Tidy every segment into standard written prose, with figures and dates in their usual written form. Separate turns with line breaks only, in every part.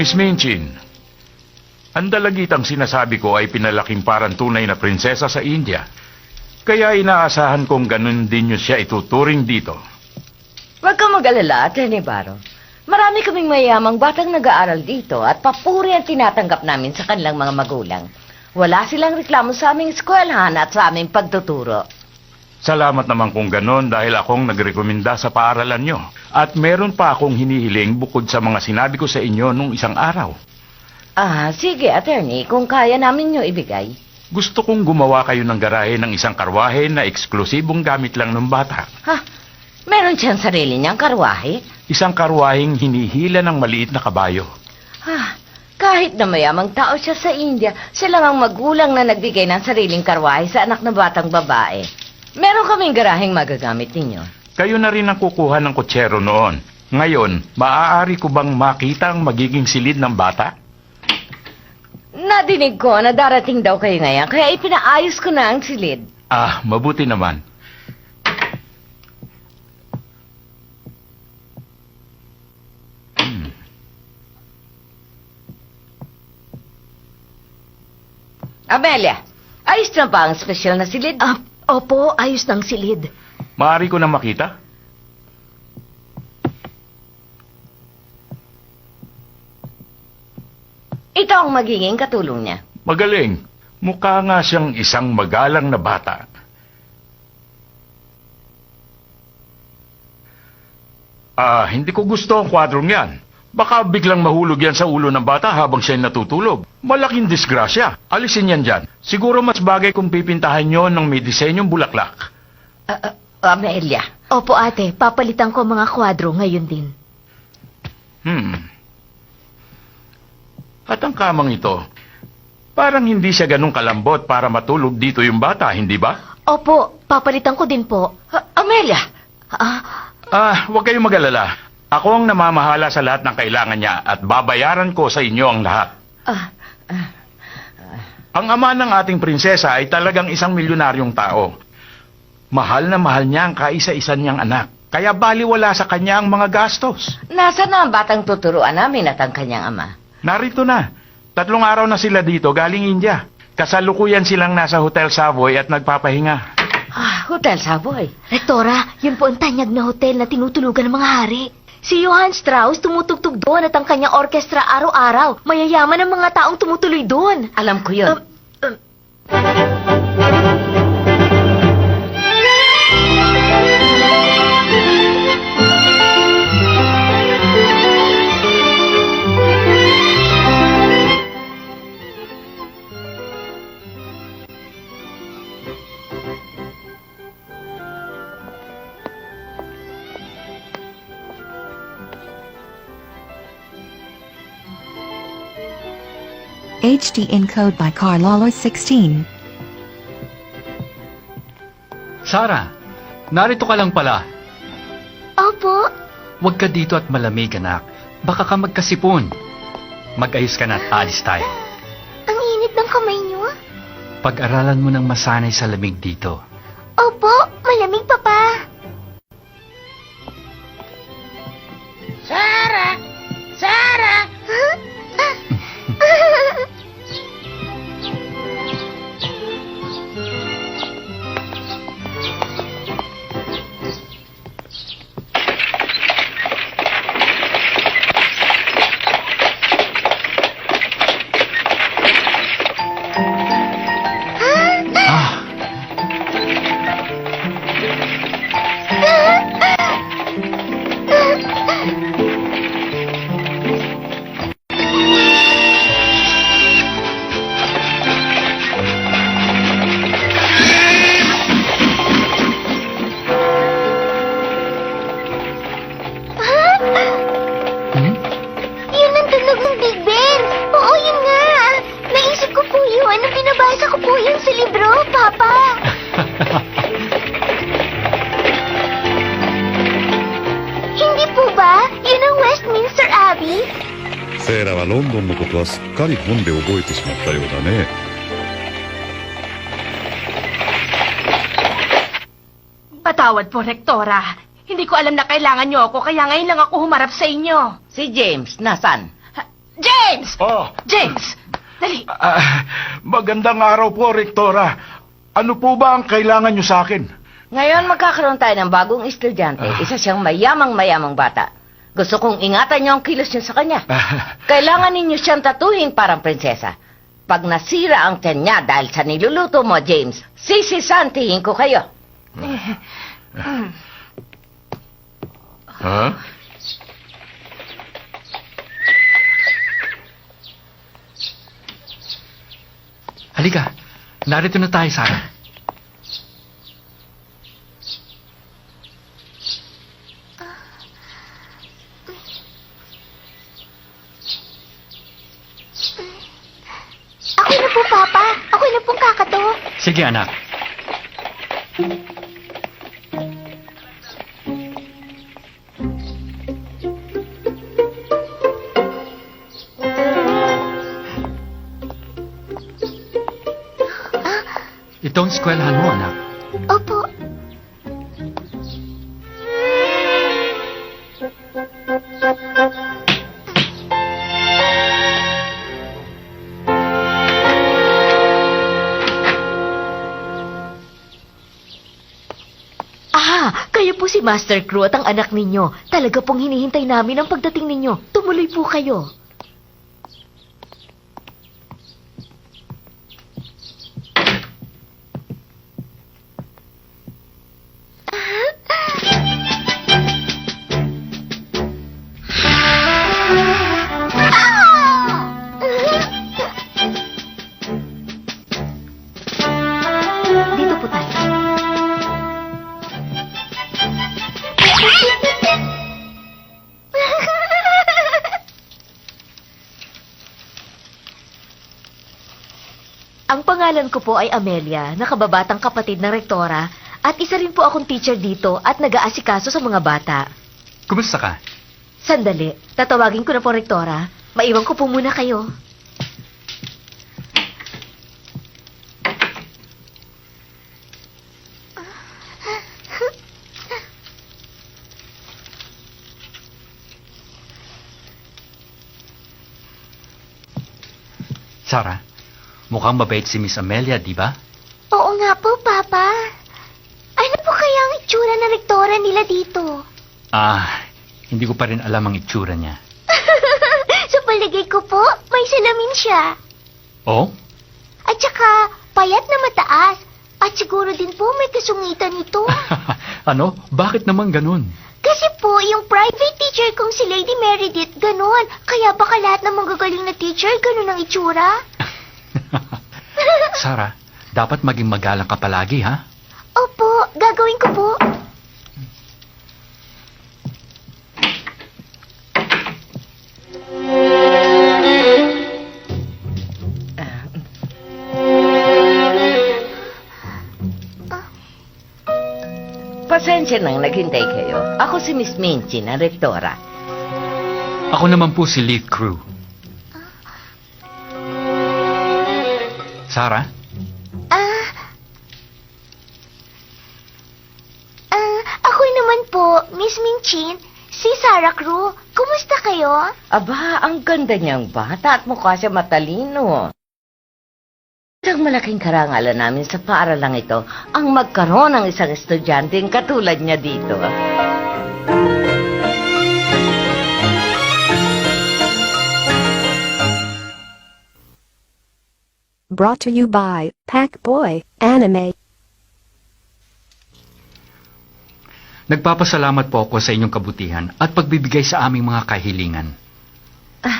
Miss Minchin, ang dalagitang sinasabi ko ay pinalaking parang tunay na prinsesa sa India. Kaya inaasahan kong ganun din nyo siya ituturing dito.
Huwag kang mag-alala, Atty. Barrow. Marami kaming mayamang batang nag-aaral dito at papuri ang tinatanggap namin sa kanilang mga magulang. Wala silang reklamo sa aming eskwelahan at sa aming pagtuturo.
Salamat naman kung ganun dahil akong nagrekomenda sa paaralan nyo. At meron pa akong hinihiling bukod sa mga sinabi ko sa inyo nung isang araw.
Sige, attorney, kung kaya namin nyo ibigay.
Gusto kong gumawa kayo ng garahe ng isang karwahe na eksklusibong gamit lang ng bata.
Meron siyang sarili niyang karwahe?
Isang karwaheng hinihila ng maliit na kabayo.
Kahit na mayamang tao siya sa India, sila ang magulang na nagbigay ng sariling karwahe sa anak na batang babae. Meron kaming garaheng magagamit ninyo.
Kayo na rin ang kukuha ng kutsero noon. Ngayon, maaari ko bang makita ang magiging silid ng bata?
Nadinig ko na darating daw kayo ngayon, kaya ipinaayos ko na ang silid.
Mabuti naman.
Amelia, ayos na ba ang espesyal na silid?
Opo, ayos ng silid.
Maaari ko na makita?
Ito ang magiging katulong niya.
Magaling. Mukha nga siyang isang magalang na bata. Hindi ko gusto ang kwadrong yan. Baka biglang mahulog yan sa ulo ng bata habang siya'y natutulog. Malaking disgrasya. Alisin yan dyan. Siguro mas bagay kung pipintahan nyo ng may disenyong bulaklak.
Amelia.
Opo, ate. Papalitan ko mga kwadro ngayon din.
At ang kamang ito, parang hindi siya ganun kalambot para matulog dito yung bata, hindi ba?
Opo, papalitan ko din po.
Amelia!
Huwag kayong mag-alala. Ako ang namamahala sa lahat ng kailangan niya at babayaran ko sa inyo ang lahat. Ang ama ng ating prinsesa ay talagang isang milyonaryong tao. Mahal na mahal niya ang kaisa-isa niyang anak. Kaya baliwala sa kanya ang mga gastos.
Nasaan na ang batang tuturuan namin at ang kanyang ama?
Narito na. 3 araw na sila dito galing India. Kasalukuyan silang nasa Hotel Savoy at nagpapahinga.
Hotel Savoy.
Rektora, yun po ang tanyag na hotel na tinutulugan ng mga hari. Si Johann Strauss tumutugtog doon at ang kanyang orkestra araw-araw. Mayayaman ang mga taong tumutuloy doon.
Alam ko yun.
HD encode by Carlolo 16.
Sarah, narito ka lang pala.
Opo.
Huwag ka dito at malamig, anak. Baka ka magkasipon. Mag-ayos ka na at alis tayo.
Ang init ng kamay niyo.
Pag-aralan mo ng masanay sa lamig dito.
Opo, malamig, Papa.
Sarah! Sarah!
Yun ang tunog ng Big Ben. Oo, yun nga. Naisip ko po yun. Binabasa ko po yun sa libro, Papa. Hindi po ba? Yun ang Westminster Abbey?
セイラはロンドンのことはすっかり本で覚えてしまったようだね。
Patawad po, Rektora. Hindi ko alam na kailangan niyo ako, kaya ngayon lang ako humarap sa inyo.
Si James, nasan? James!
Oh,
James! Dali!
magandang araw po, Rektora. Ano po ba ang kailangan nyo sa akin?
Ngayon magkakaroon tayo ng bagong estudyante. Isa siyang mayamang bata. Gusto kong ingatan niyo ang kilos niyo sa kanya. Kailangan ninyo siyang tatuhin parang prinsesa. Pag nasira ang tiyan niya dahil sa niluluto mo, James, sisisantihin ko kayo.
Ha?
Halika, narito na tayo, Sarah.
Ako na po, Papa. Ako na pong kakato.
Sige, anak. Ito ang eskwelahan mo, anak.
Opo. Kayo po si Master Crew at ang anak ninyo. Talaga pong hinihintay namin ang pagdating ninyo. Tumuloy po kayo. Dito po tayo. Ang pangalan ko po ay Amelia, nakababatang kapatid ng rektora, at isa rin po akong teacher dito at nag-aasikaso sa mga bata.
Kumusta ka?
Sandali, tatawagin ko na po rektora. Maiwan ko po muna kayo.
Sarah, mukhang mabait si Miss Amelia, di ba?
Oo nga po, Papa. Ano po kaya ang itsura ng rektora nila dito?
Hindi ko pa rin alam ang itsura niya.
Sa palagay ko po, may salamin siya.
Oh?
At saka, payat na mataas. At siguro din po may kasungitan nito.
Ano? Bakit naman ganun?
Kasi po, yung private teacher kong si Lady Meredith, ganon. Kaya baka lahat ng magagaling na teacher, ganon ang itsura.
Sarah, dapat maging magalang ka palagi, ha?
Opo, gagawin ko po.
Pasensya nang naghintay kayo. Ako si Miss Minchi, na rektora.
Ako naman po si Leaf Crew. Sarah?
Ako naman po, Miss Minchin, si Sarah Crew. Kumusta kayo?
Aba, ang ganda niyang bata at mukha siya matalino. Isang malaking karangalan namin sa paaralang ito ang magkaroon ng isang estudyanteng katulad niya dito.
Brought to you by Packboy Anime.
Nagpapasalamat po ako sa inyong kabutihan at pagbibigay sa aming mga kahilingan.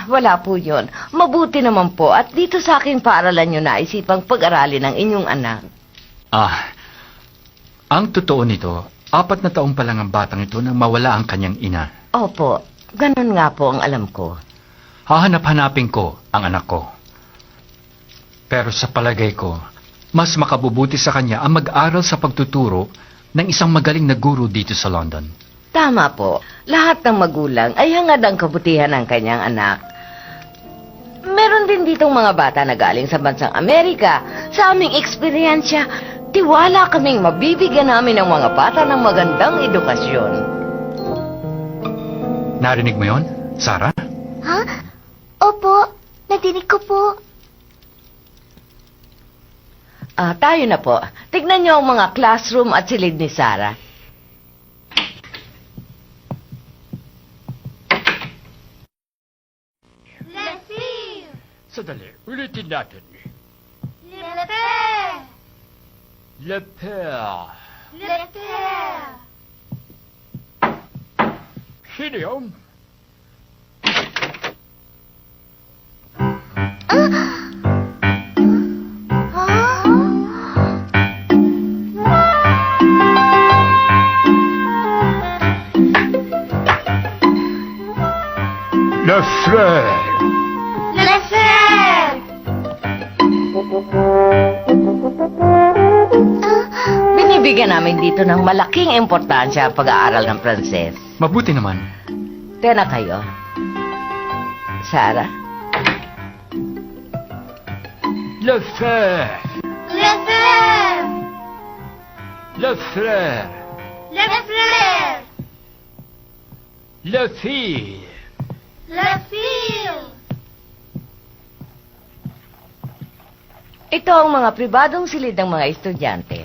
Wala po yun. Mabuti naman po at dito sa aking paaralan nyo naisipang pag-aralin ng inyong anak.
Ang totoo nito, 4 na taong pa lang ang batang ito nang mawala ang kanyang ina.
Opo, ganun nga po ang alam ko.
Hahanap-hanapin ko ang anak ko. Pero sa palagay ko, mas makabubuti sa kanya ang mag-aral sa pagtuturo ng isang magaling na guro dito sa London.
Tama po. Lahat ng magulang ay hangad ang kabutihan ng kanyang anak. Meron din ditong mga bata na galing sa bansang Amerika. Sa aming eksperyensya, tiwala kaming mabibigyan namin ng mga bata ng magandang edukasyon.
Narinig mo yon, Sarah?
Ha? Opo, nadinig ko po.
Tayo na po. Tignan niyo ang mga classroom at silid ni Sarah.
Sadali, ulitin natin. Le Père. Sino yun? Le Frère.
Binibigyan namin dito ng malaking importansya ang pag-aaral ng Pranses.
Mabuti naman.
Tena kayo. Sarah?
Le Frère. Le Frère. Le Fille.
Ito ang mga pribadong silid ng mga estudyante.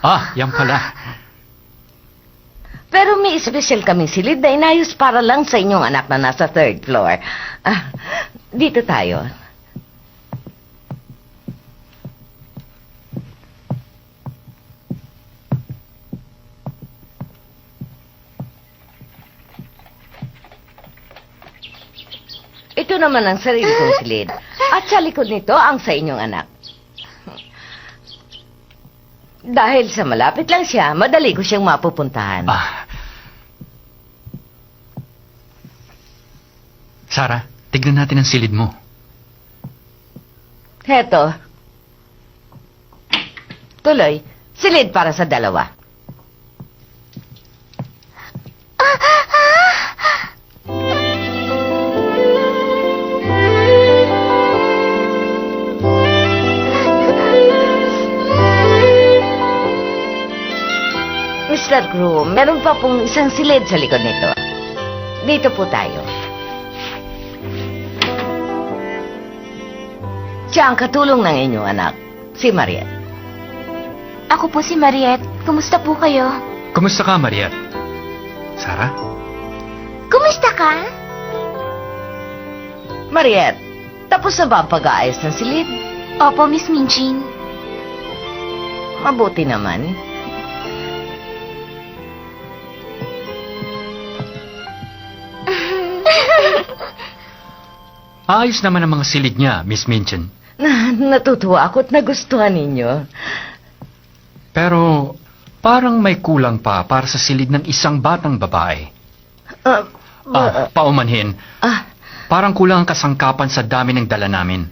Ah, yan pala.
Pero may espesyal kaming silid na inayos para lang sa inyong anak na nasa third floor. Dito tayo. Ito naman ang sarili kong silid. At sa likod nito ang sa inyong anak. Dahil sa malapit lang siya, madali ko siyang mapupuntahan.
Sarah, tignan natin ang silid mo.
Heto. Tuloy, silid para sa dalawa. Mr. Groom, meron pa pong isang silid sa likod nito. Dito po tayo. Siya ang katulong ng inyong anak, si Mariette.
Ako po si Mariette. Kumusta po kayo?
Kumusta ka, Mariette? Sarah?
Kumusta ka?
Mariette, tapos na ba ang pag-aayos ng silid?
Opo, Miss Minchin.
Mabuti naman.
Ayos naman ang mga silid niya, Miss Minchin.
Natutuwa ako at nagustuhan ninyo.
Pero parang may kulang pa para sa silid ng isang batang babae. Paumanhin. Parang kulang ang kasangkapan sa dami ng dala namin.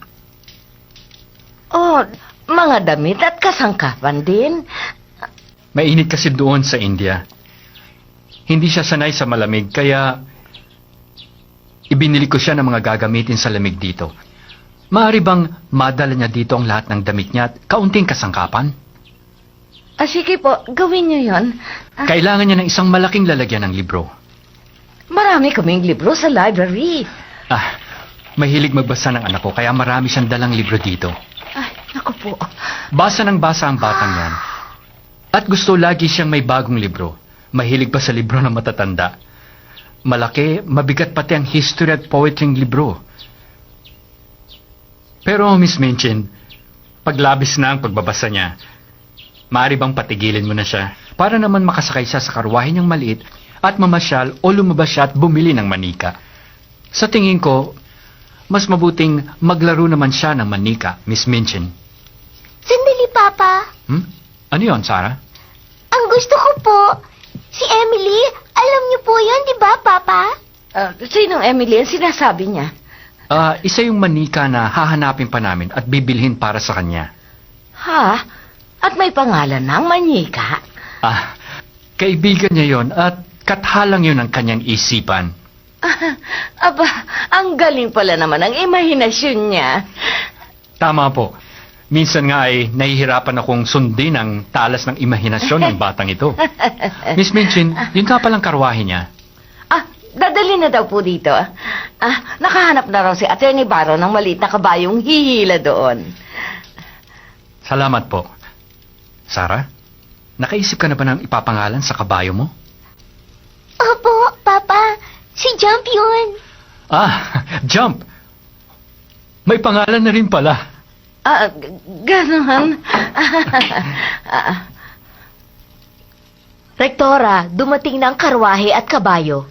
Mga damit at kasangkapan din.
Mainit kasi doon sa India. Hindi siya sanay sa malamig, kaya ibinili ko siya ng mga gagamitin sa lamig dito. Maaari bang madala niya dito ang lahat ng damit niya at kaunting kasangkapan?
Sige po, gawin niyo yon.
Kailangan niya ng isang malaking lalagyan ng libro.
Marami kaming libro sa library.
Mahilig magbasa ng anak ko, kaya marami siyang dalang libro dito.
Ay, naku po.
Basa ng basa ang batang yan. At gusto lagi siyang may bagong libro. Mahilig pa sa libro na matatanda. Malaki, mabigat pati ang history at poetry ng libro. Pero, Miss Minchin, paglabis na ang pagbabasa niya, maaari bang patigilin mo na siya para naman makasakay siya sa karwahe niyang maliit at mamasyal o lumabas siya at bumili ng manika. Sa tingin ko, mas mabuting maglaro naman siya ng manika, Miss Minchin.
Sandali, Papa.
Ano yon, Sarah?
Ang gusto ko po, si Emily. Alam niyo po yan, di ba, Papa?
Sinong Emily ang sinasabi niya?
Isa yung manika na hahanapin pa namin at bibilhin para sa kanya.
Ha? At may pangalan ng manika?
Kaibigan niya yon at kathalang yun ang kanyang isipan.
Aba, ang galing pala naman ang imahinasyon niya.
Tama po. Minsan nga ay nahihirapan akong sundin ang talas ng imahinasyon ng batang ito. Miss Minchin, yun nga palang karwahe niya.
dadali na daw po dito. Nakahanap na raw si Attorney Barrow ng maliit na kabayong hihila doon.
Salamat po. Sarah, nakaisip ka na ba ng ipapangalan sa kabayo mo?
Opo, Papa. Si Jump yun.
Jump! May pangalan na rin pala.
Ganon.
Rektora, dumating na ang karwahe at kabayo.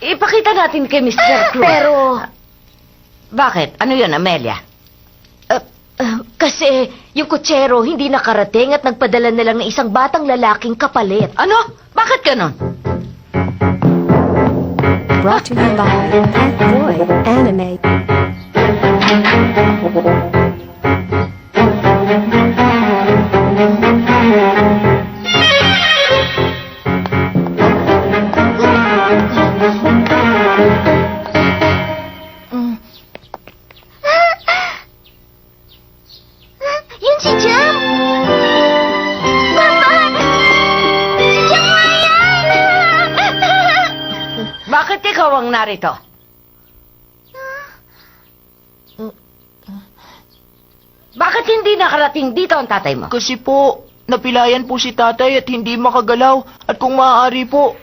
Ipakita natin kay Mr. Cruz.
Pero,
Bakit? Ano yun, Amelia?
kasi yung kutsero hindi nakarating at nagpadala na lang ng isang batang lalaking kapalit.
Ano? Bakit ganon?
Brought to you by Pack Boy Anime.
Yun si Jam! Papa! Si Jam nga yan!
Bakit ikaw ang narito? Bakit hindi nakarating dito ang tatay mo?
Kasi po, napilayan po si tatay at hindi makagalaw. At kung maaari po,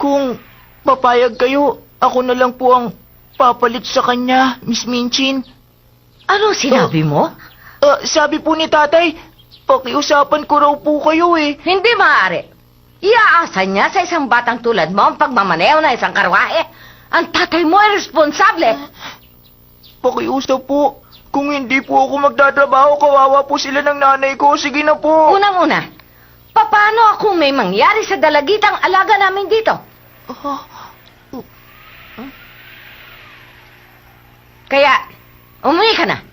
kung papayag kayo, ako na lang po ang papalit sa kanya, Miss Minchin.
Anong sinabi mo?
Sabi po ni tatay, pakiusapan ko raw po kayo eh.
Hindi maaari. Iaasan niya sa isang batang tulad mo ang pagmamaneho na isang karwahe. Ang tatay mo ay responsable.
Pakiusap po. Kung hindi po ako magtatrabaho, kawawa po sila ng nanay ko. Sige na po.
Unang-una, paano kung may mangyari sa dalagitang alaga namin dito? Kaya, umuwi ka na.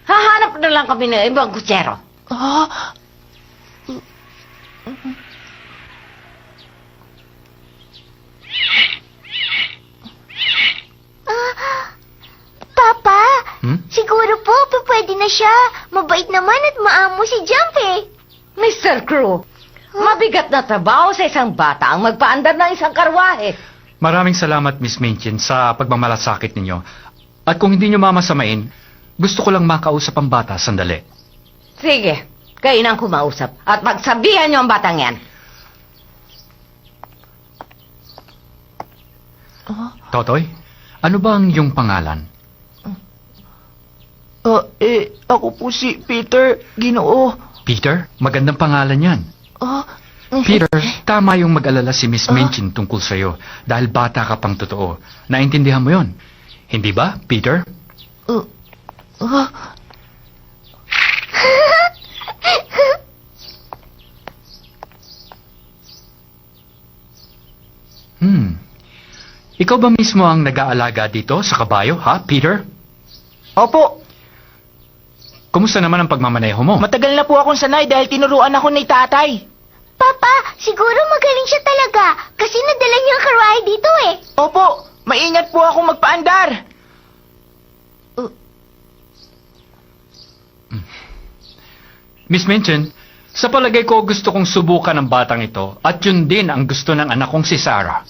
Hahanap na lang kami ng ibang kutsero.
Papa,
Siguro
po, pwede na siya. Mabait naman at maamo si Jump eh.
Mr. Crew, mabigat na trabaho sa isang bata ang magpaandar ng isang karwahe.
Maraming salamat, Miss Minchin, sa pagmamalasakit ninyo. At kung hindi nyo mamasamain, gusto ko lang makausap ang bata sandali.
Sige, kayo nang kumausap at magsabihan niyo ang batang yan.
Totoy, ano ba ang iyong pangalan?
Ako po si Peter, Ginoo.
Peter? Magandang pangalan yan. Peter, tama yung mag-alala si Miss Minchin tungkol sa'yo dahil bata ka pang totoo. Naintindihan mo yon, hindi ba, Peter? Ikaw ba mismo ang nag-aalaga dito sa kabayo, ha, Peter?
Opo,
Kumusta naman ang pagmamaneho mo?
matagal na po akong sanay dahil tinuruan ako ni tatay.
Papa, siguro magaling siya talaga kasi nadala niya ang karwahe dito eh.
Opo, maingat po ako magpaandar.
Miss Minchin, sa palagay ko gusto kong subukan ang batang ito at yun din ang gusto ng anak kong si Sarah.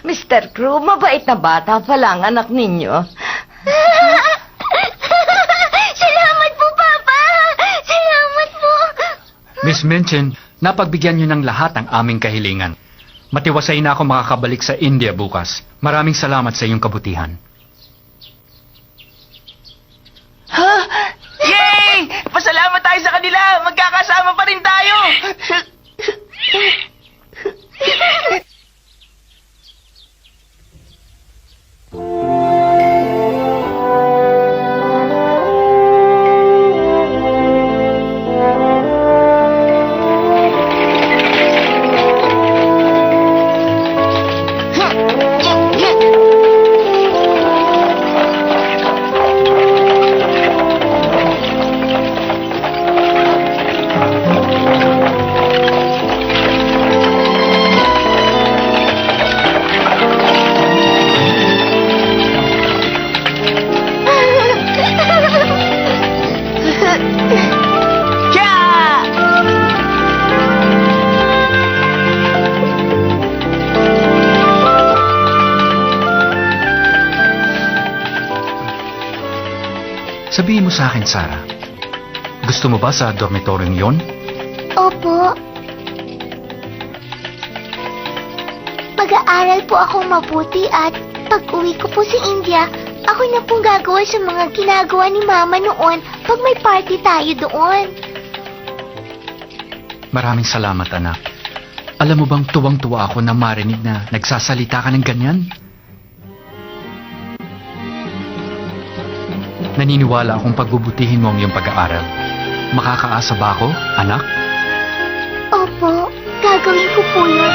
Mr. Crew, mabait na bata pala ang anak ninyo.
Salamat po, Papa! Salamat po!
Miss Minchin, napagbigyan niyo ng lahat ang aming kahilingan. Matiwasay na ako makakabalik sa India bukas. Maraming salamat sa iyong kabutihan.
Yay! Pasalamat tayo sa kanila! Magkakasama pa rin tayo!
Sabihin mo sa akin, Sarah. Gusto mo ba sa dormitoryong yon?
Opo. Mag-aaral po akong mabuti at pag-uwi ko po sa India, ako na pong gagawa sa mga ginagawa ni Mama noon pag may party tayo doon.
Maraming salamat, anak. Alam mo bang tuwang-tuwa ako na marinig na nagsasalita ka ng ganyan? Naniniwala akong pagbubutihin mo ang iyong pag-aaral. Makakaasa ba ako, anak?
Opo, gagawin ko po yun.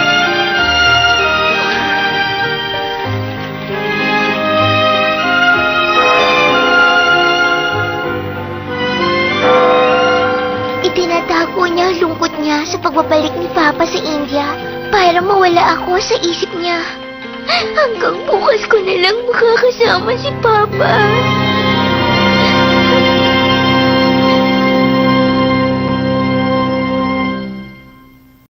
Itinatago niya ang lungkot niya sa pagbabalik ni Papa sa India para mawala ako sa isip niya. Hanggang bukas ko na lang makakasama si Papa.